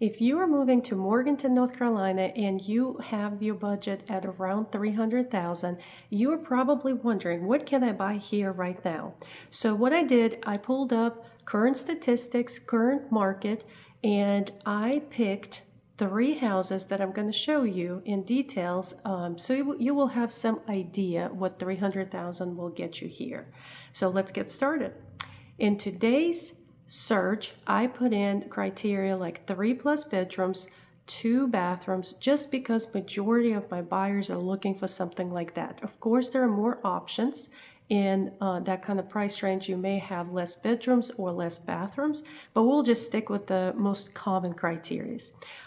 If you are moving to Morganton, North Carolina, and you have your budget at around $300,000, you're probably wondering, what can I buy here right now? So what I did, I pulled up current statistics, current market, and I picked 3 houses that I'm going to show you in details, so you will have some idea what $300,000 will get you here. So let's get started. In today's search, I put in criteria like 3+ bedrooms, 2 bathrooms, just because majority of my buyers are looking for something like that. Of course, there are more options in that kind of price range. You may have less bedrooms or less bathrooms, but we'll just stick with the most common criteria.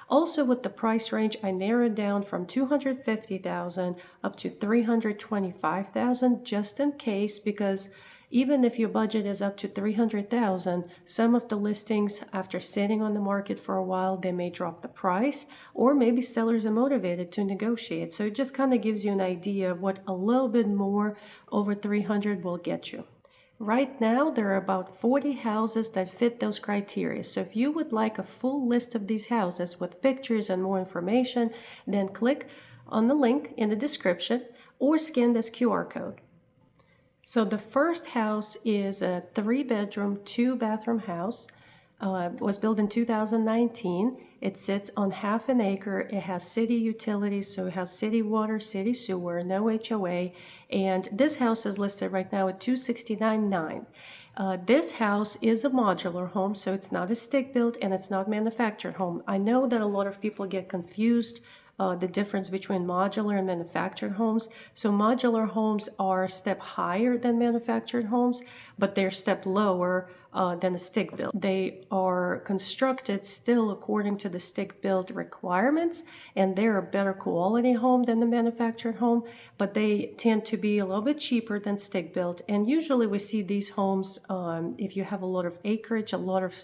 Also, with the price range, I narrowed down from $250,000 up to $325,000 just in case, because even if your budget is up to $300,000, some of the listings, after sitting on the market for a while, they may drop the price, or maybe sellers are motivated to negotiate. So it just kind of gives you an idea of what a little bit more over 300 will get you. Right now, there are about 40 houses that fit those criteria. So if you would like a full list of these houses with pictures and more information, then click on the link in the description or scan this QR code. So the first house is a 3-bedroom, 2-bathroom house. Was built in 2019. It sits on half an acre. It has city utilities, so it has city water, city sewer, no HOA. And this house is listed right now at $269,900. This house is a modular home, so it's not a stick built and it's not manufactured home. I know that a lot of people get confused the difference between modular and manufactured homes. So modular homes are a step higher than manufactured homes, but they're a step lower than a stick built. They are constructed still according to the stick built requirements, and they're a better quality home than the manufactured home, but they tend to be a little bit cheaper than stick built. And usually we see these homes, if you have a lot of acreage, a lot of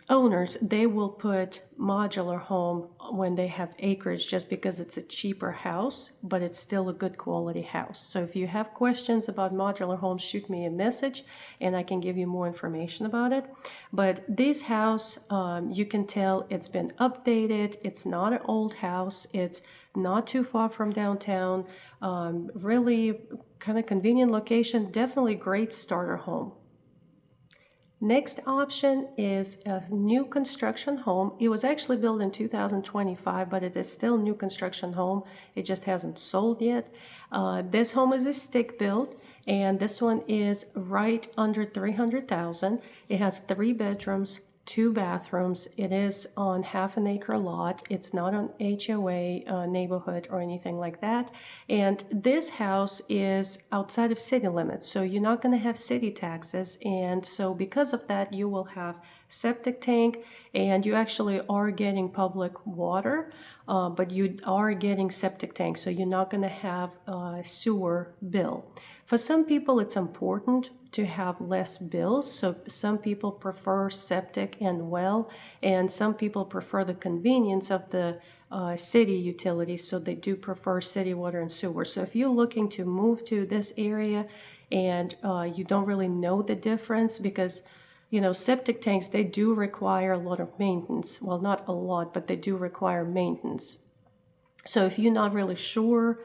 owners, they will put modular home when they have acreage just because it's a cheaper house, but it's still a good quality house. So if you have questions about modular homes, shoot me a message and I can give you more information about it. But this house, you can tell it's been updated. It's not an old house. It's not too far from downtown. Really kind of convenient location. Definitely great starter home. Next option is a new construction home. It was actually built in 2025, but it is still a new construction home. It just hasn't sold yet. This home is a stick built, and this one is right under $300,000. It has 3 bedrooms, 2 bathrooms. It is on half an acre lot. It's not an HOA neighborhood or anything like that. And this house is outside of city limits, so you're not going to have city taxes. And so because of that, you will have septic tank, and you actually are getting public water, but you are getting septic tank, so you're not going to have a sewer bill. For some people, it's important to have less bills. So some people prefer septic and well, and some people prefer the convenience of the city utilities, so they do prefer city water and sewer. So if you're looking to move to this area and you don't really know the difference, because septic tanks, they do require a lot of maintenance. Well, not a lot, but they do require maintenance. So if you're not really sure,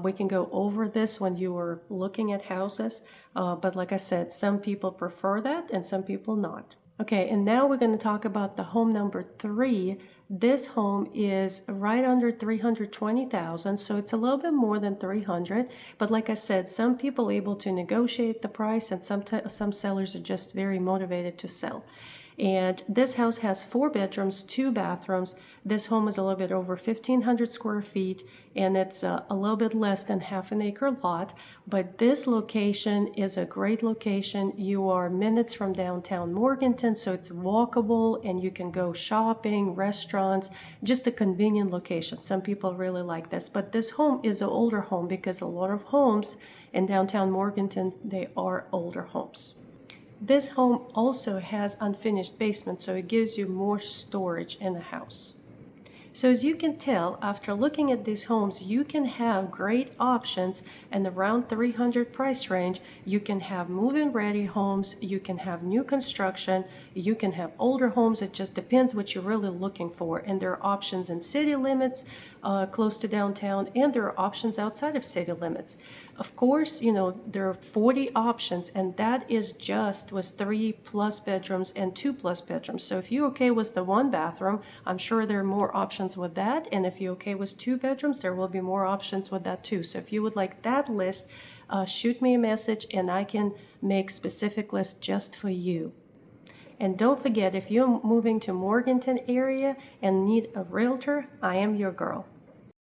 we can go over this when you are looking at houses. But like I said, some people prefer that and some people not. Okay, and now we're going to talk about the home number 3. This home is right under $320,000, so it's a little bit more than $300,000. But like I said, some people are able to negotiate the price, and some sellers are just very motivated to sell. And this house has 4 bedrooms, 2 bathrooms. This home is a little bit over 1,500 square feet, and it's a little bit less than half an acre lot. But this location is a great location. You are minutes from downtown Morganton, so it's walkable, and you can go shopping, restaurants, just a convenient location. Some people really like this. But this home is an older home, because a lot of homes in downtown Morganton, they are older homes. This home also has unfinished basement, so it gives you more storage in the house. So as you can tell, after looking at these homes, you can have great options in the around 300 price range. You can have move-in ready homes, you can have new construction, you can have older homes. It just depends what you're really looking for. And there are options in city limits, close to downtown, and there are options outside of city limits. Of course, there are 40 options, and that is just with 3+ bedrooms and 2+ bedrooms. So if you're okay with the 1 bathroom, I'm sure there are more options with that. And if you're okay with 2 bedrooms, there will be more options with that too. So if you would like that list, shoot me a message and I can make specific lists just for you. And don't forget, if you're moving to Morganton area and need a realtor, I am your girl.